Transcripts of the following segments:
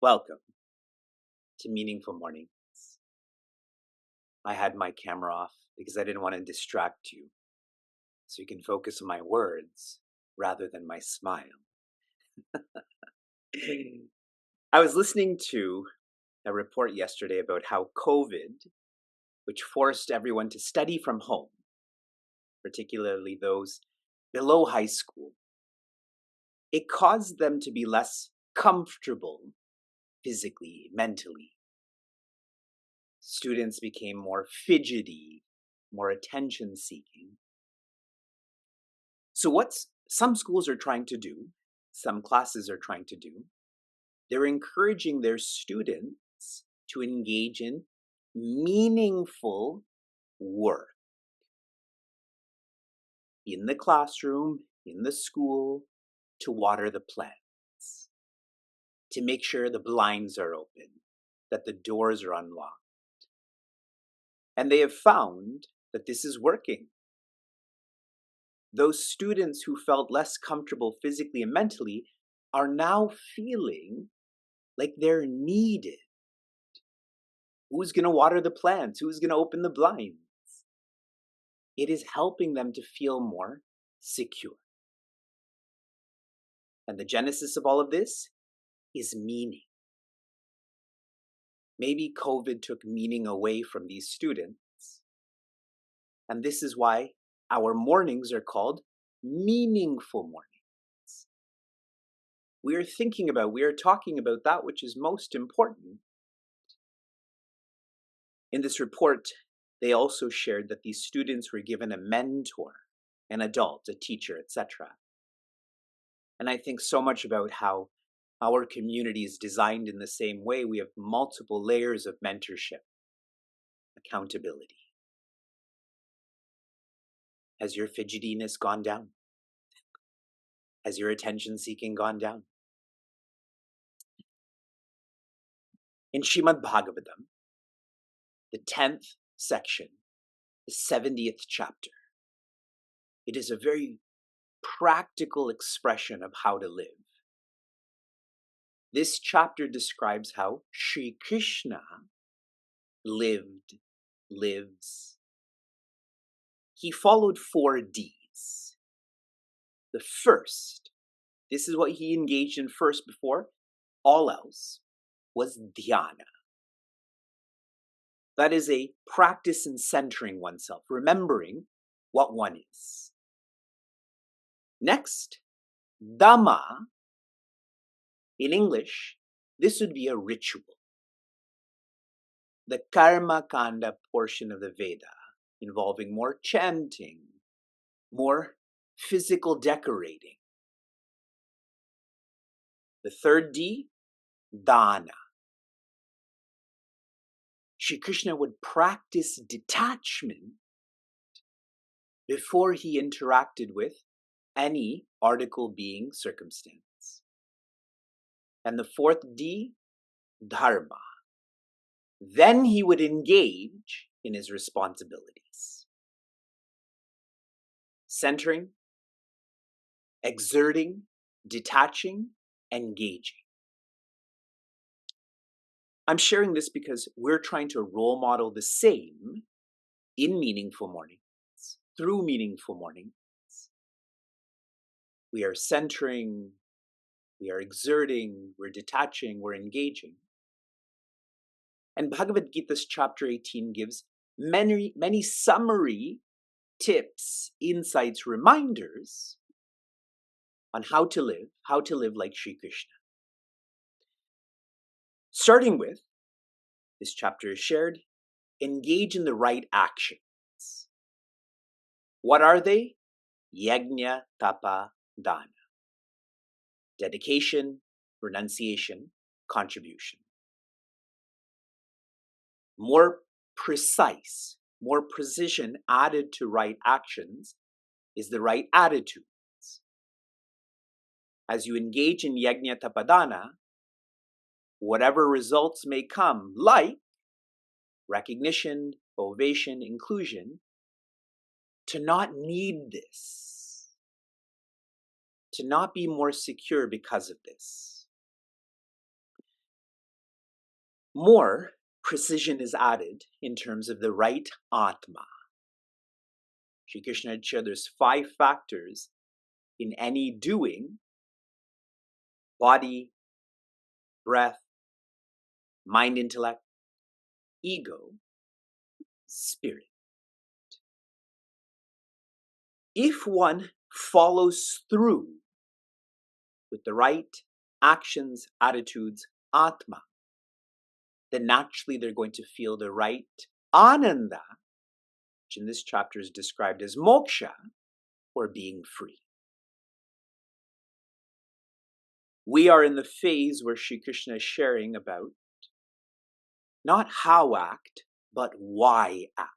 Welcome to Meaningful Mornings. I had my camera off because I didn't want to distract you, so you can focus on my words rather than my smile. I was listening to a report yesterday about how COVID, which forced everyone to study from home, particularly those below high school, it caused them to be less comfortable physically, mentally. Students became more fidgety, more attention seeking. So, what some schools are trying to do, some classes are trying to do, they're encouraging their students to engage in meaningful work in the classroom, in the school, to water the plants, to make sure the blinds are open, that the doors are unlocked. And they have found that this is working. Those students who felt less comfortable physically and mentally are now feeling like they're needed. Who's going to water the plants? Who's going to open the blinds? It is helping them to feel more secure. And the genesis of all of this is meaning. Maybe COVID took meaning away from these students. And this is why our mornings are called meaningful mornings. We are talking about that which is most important. In this report, they also shared that these students were given a mentor, an adult, a teacher, etc. And I think so much about how our community is designed in the same way. We have multiple layers of mentorship, accountability. Has your fidgetiness gone down? Has your attention seeking gone down? In Srimad Bhagavatam, the 10th section, the 70th chapter, it is a very practical expression of how to live. This chapter describes how Sri Krishna lived, lives. He followed 4 Ds. The first, this is what he engaged in first before all else, was dhyana. That is a practice in centering oneself, remembering what one is. Next, dhamma. In English, this would be a ritual. The karma kanda portion of the Veda, involving more chanting, more physical decorating. The third D, dana. Shri Krishna would practice detachment before he interacted with any article, being, circumstance. And the fourth D, dharma. Then he would engage in his responsibilities. Centering, exerting, detaching, engaging. I'm sharing this because we're trying to role model the same in Meaningful Mornings, through Meaningful Mornings. We are centering, we are exerting, we're detaching, we're engaging. And Bhagavad Gita's chapter 18 gives many summary tips, insights, reminders on how to live like Sri Krishna. Starting with, this chapter is shared, engage in the right actions. What are they? Yajna, tapa, dana. Dedication, renunciation, contribution. More precise, more precision added to right actions is the right attitudes. As you engage in yajna, tapa, dana, whatever results may come, like recognition, ovation, inclusion, to not need this, to not be more secure because of this. more precision is added in terms of the right Atma. Shri Krishna had shared there's 5 factors in any doing: body, breath, mind, intellect, ego, spirit. If one follows through with the right actions, attitudes, Atma, then naturally they're going to feel the right Ananda, which in this chapter is described as moksha, or being free. We are in the phase where Shri Krishna is sharing about not how act, but why act.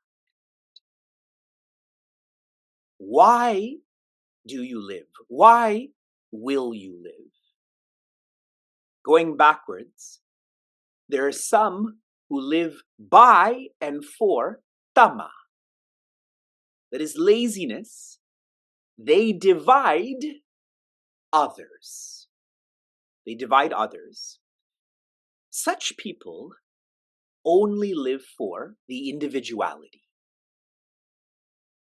Why do you live? Why will you live? Going backwards, there are some who live by and for tama. That is laziness. They divide others. They divide others. Such people only live for the individuality.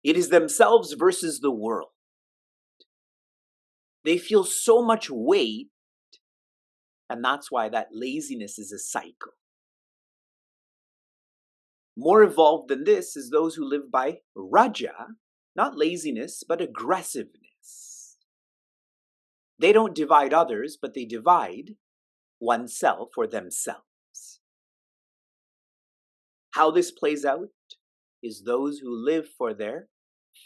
It is themselves versus the world. They feel so much weight, and that's why that laziness is a cycle. More evolved than this is those who live by raja, not laziness, but aggressiveness. They don't divide others, but they divide oneself or themselves. How this plays out is those who live for their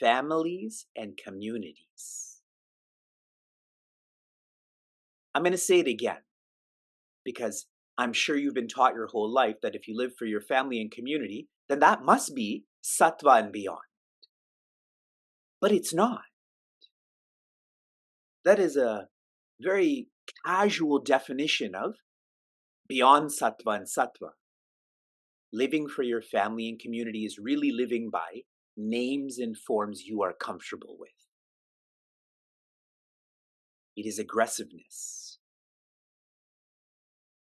families and communities. I'm going to say it again, because I'm sure you've been taught your whole life that if you live for your family and community, then that must be sattva and beyond. But it's not. That is a very casual definition of beyond sattva and sattva. Living for your family and community is really living by names and forms you are comfortable with. It is aggressiveness.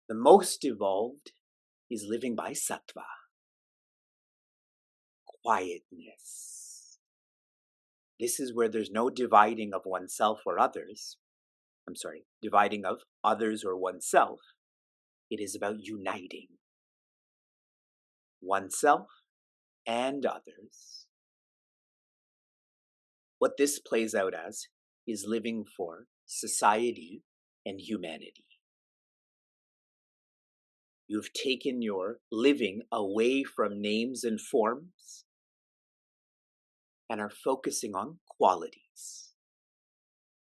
The most evolved is living by sattva. Quietness. This is where there's no dividing of oneself or others. Dividing of others or oneself. It is about uniting oneself and others. What this plays out as is living for society and humanity. You've taken your living away from names and forms and are focusing on qualities.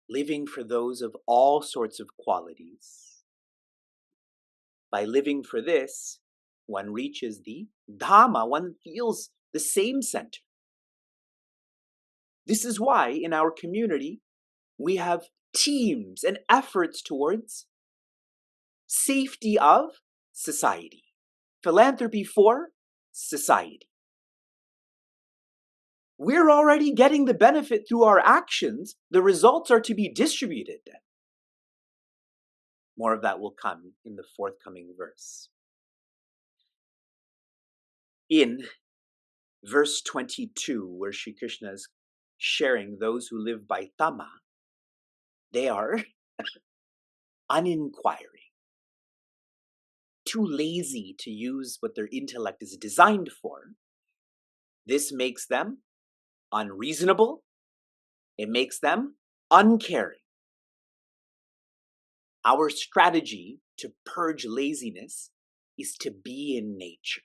Living for those of all sorts of qualities. By living for this, one reaches the Dhamma, one feels the same center. This is why in our community we have teams and efforts towards safety of society, philanthropy for society. We're already getting the benefit through our actions. The results are to be distributed then. More of that will come in the forthcoming verse. In verse 22, where Shri Krishna is sharing those who live by tama, they are uninquiring, too lazy to use what their intellect is designed for. This makes them unreasonable. It makes them uncaring. Our strategy to purge laziness is to be in nature.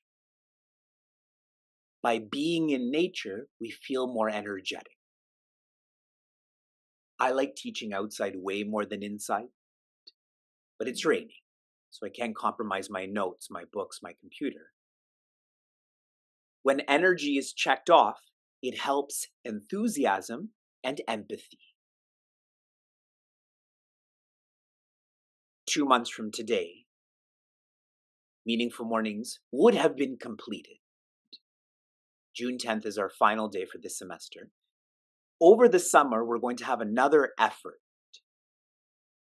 By being in nature, we feel more energetic. I like teaching outside way more than inside, but it's raining, so I can't compromise my notes, my books, my computer. When energy is checked off, it helps enthusiasm and empathy. 2 months from today, Meaningful Mornings would have been completed. June 10th is our final day for this semester. Over the summer, we're going to have another effort.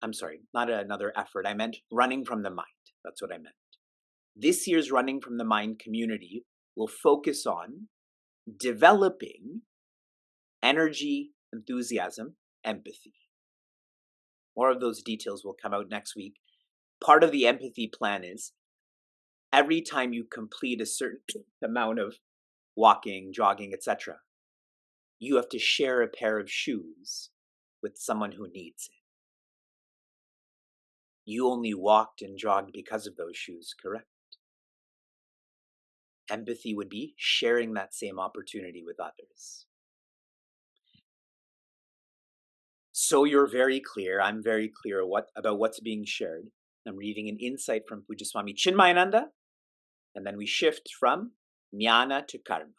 I'm sorry, not another effort. I meant running from the mind. That's what I meant. this year's Running from the Mind community will focus on developing energy, enthusiasm, empathy. More of those details will come out next week. Part of the empathy plan is every time you complete a certain amount of walking, jogging, etc., you have to share a pair of shoes with someone who needs it. You only walked and jogged because of those shoes, correct? Empathy would be sharing that same opportunity with others. So you're very clear, I'm very clear about what's being shared. I'm reading an insight from Pujaswami Chinmayananda, and then we shift from jnana to karma.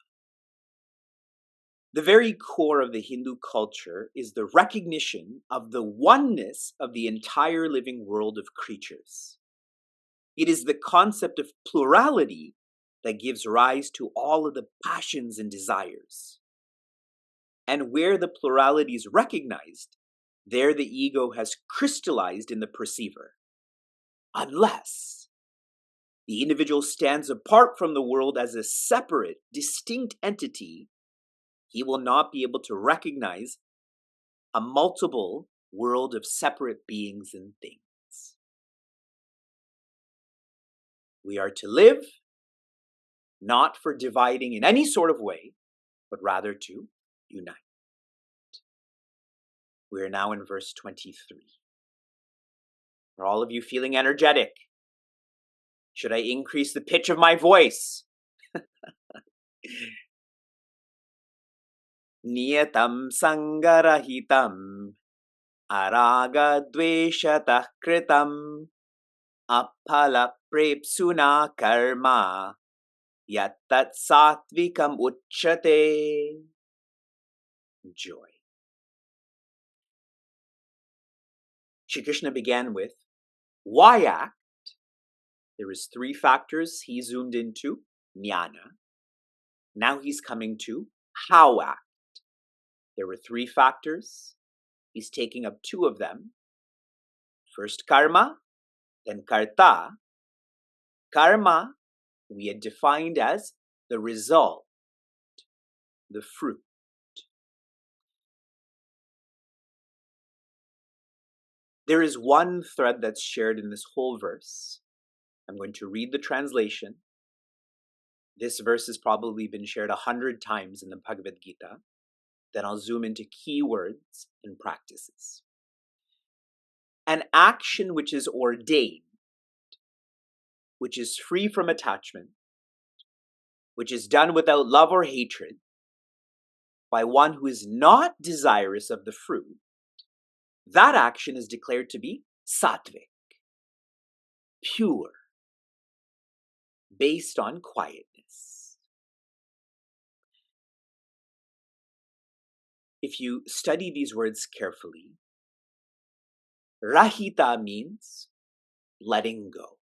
The very core of the Hindu culture is the recognition of the oneness of the entire living world of creatures. It is the concept of plurality that gives rise to all of the passions and desires. And where the plurality is recognized, there the ego has crystallized in the perceiver. Unless the individual stands apart from the world as a separate, distinct entity, he will not be able to recognize a multiple world of separate beings and things. We are to live not for dividing in any sort of way, but rather to unite. We are now in verse 23. Are all of you feeling energetic? Should I increase the pitch of my voice? Niyatam sangarahitam araga dveshatah kritam aphala prepsuna karma yattat satvikam uchyate. Joy. Shri Krishna began with why act. There is 3 factors he zoomed into, jnana. Now he's coming to how act. There were 3 factors. He's taking up 2 of them. First karma, then karta. Karma we had defined as the result, the fruit. There is one thread that's shared in this whole verse. I'm going to read the translation. This verse has probably been shared 100 times in the Bhagavad Gita. Then I'll zoom into keywords and practices. An action which is ordained, which is free from attachment, which is done without love or hatred, by one who is not desirous of the fruit, that action is declared to be sattvic, pure, based on quietness. If you study these words carefully, rahita means letting go,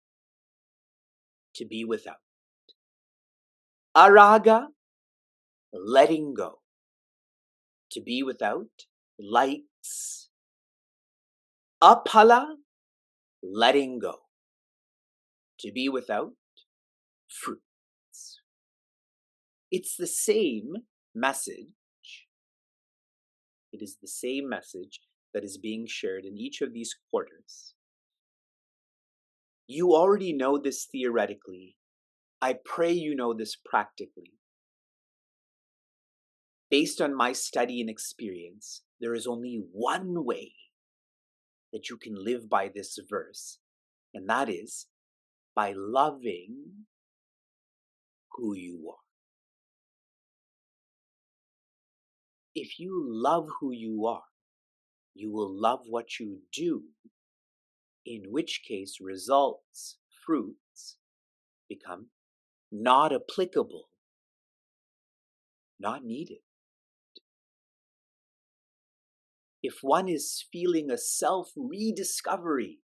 to be without. Araga, letting go, to be without likes. Aphala, letting go, to be without fruits. It's the same message. It is the same message that is being shared in each of these quarters. You already know this theoretically. I pray you know this practically. Based on my study and experience, there is only one way that you can live by this verse, and that is by loving who you are. If you love who you are, you will love what you do, in which case results, fruits, become not applicable, not needed. If one is feeling a self-rediscovery,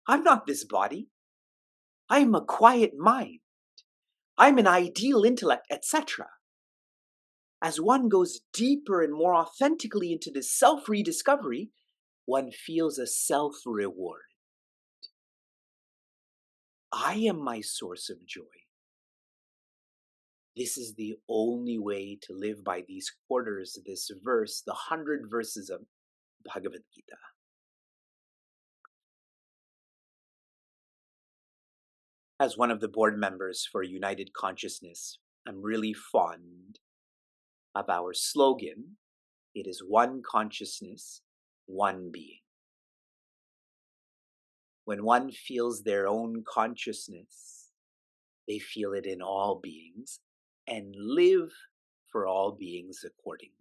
I'm not this body. I am a quiet mind. I'm an ideal intellect, etc. As one goes deeper and more authentically into this self-rediscovery, one feels a self-reward. I am my source of joy. This is the only way to live by these quarters, this verse, the 100 verses of Bhagavad Gita. As one of the board members for United Consciousness, I'm really fond of our slogan. It is one consciousness, one being. When one feels their own consciousness, they feel it in all beings and live for all beings accordingly.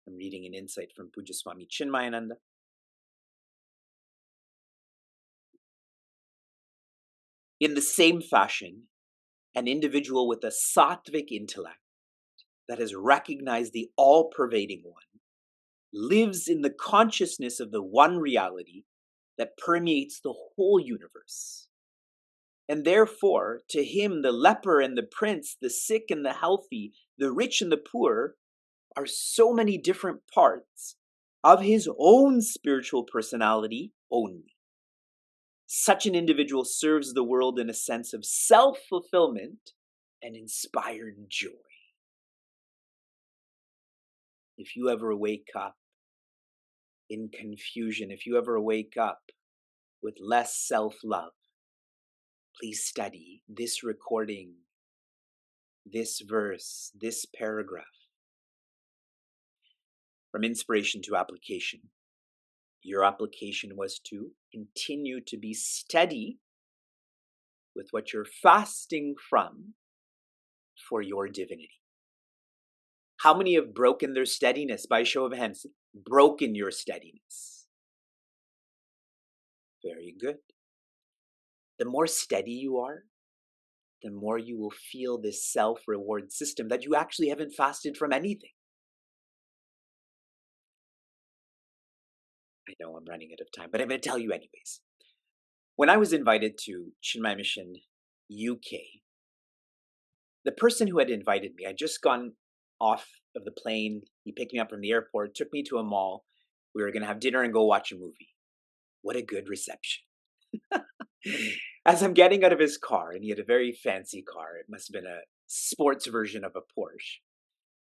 I'm reading an insight from Puja Swami Chinmayananda. In the same fashion, an individual with a sattvic intellect that has recognized the all-pervading one lives in the consciousness of the one reality that permeates the whole universe. And therefore, to him, the leper and the prince, the sick and the healthy, the rich and the poor are so many different parts of his own spiritual personality only. Such an individual serves the world in a sense of self-fulfillment and inspired joy. If you ever wake up in confusion, if you ever wake up with less self-love, please study this recording, this verse, this paragraph. From inspiration to application. Your application was to continue to be steady with what you're fasting from for your divinity. How many have broken their steadiness? By show of hands, broken your steadiness. Very good. The more steady you are, the more you will feel this self-reward system that you actually haven't fasted from anything. I know I'm running out of time, but I'm going to tell you anyways. When I was invited to Chinmay Mission UK, the person who had invited me, I'd just gone off of the plane. He picked me up from the airport, took me to a mall. We were going to have dinner and go watch a movie. What a good reception. As I'm getting out of his car, and he had a very fancy car, it must have been a sports version of a Porsche.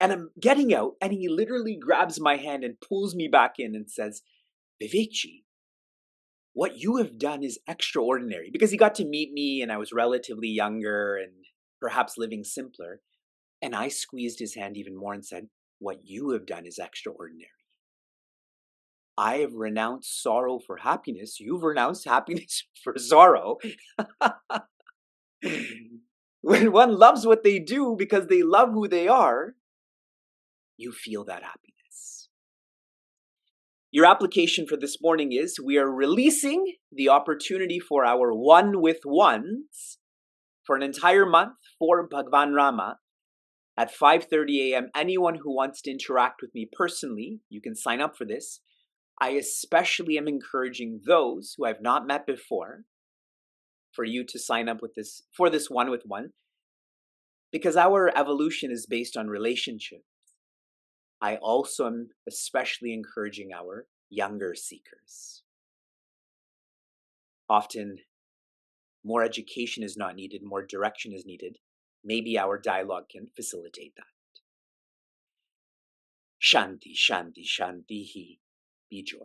And I'm getting out, and he literally grabs my hand and pulls me back in and says, Vivekji, what you have done is extraordinary. Because he got to meet me, and I was relatively younger and perhaps living simpler. And I squeezed his hand even more and said, what you have done is extraordinary. I have renounced sorrow for happiness. You've renounced happiness for sorrow. When one loves what they do because they love who they are, you feel that happiness. Your application for this morning is we are releasing the opportunity for our one with ones for an entire month for Bhagwan Rama at 5:30 a.m. Anyone who wants to interact with me personally, you can sign up for this. I especially am encouraging those who I've not met before for you to sign up with this for this one with one, because our evolution is based on relationship. I also am especially encouraging our younger seekers. Often, more education is not needed, more direction is needed. Maybe our dialogue can facilitate that. Shanti, Shanti, Shanti, be joy.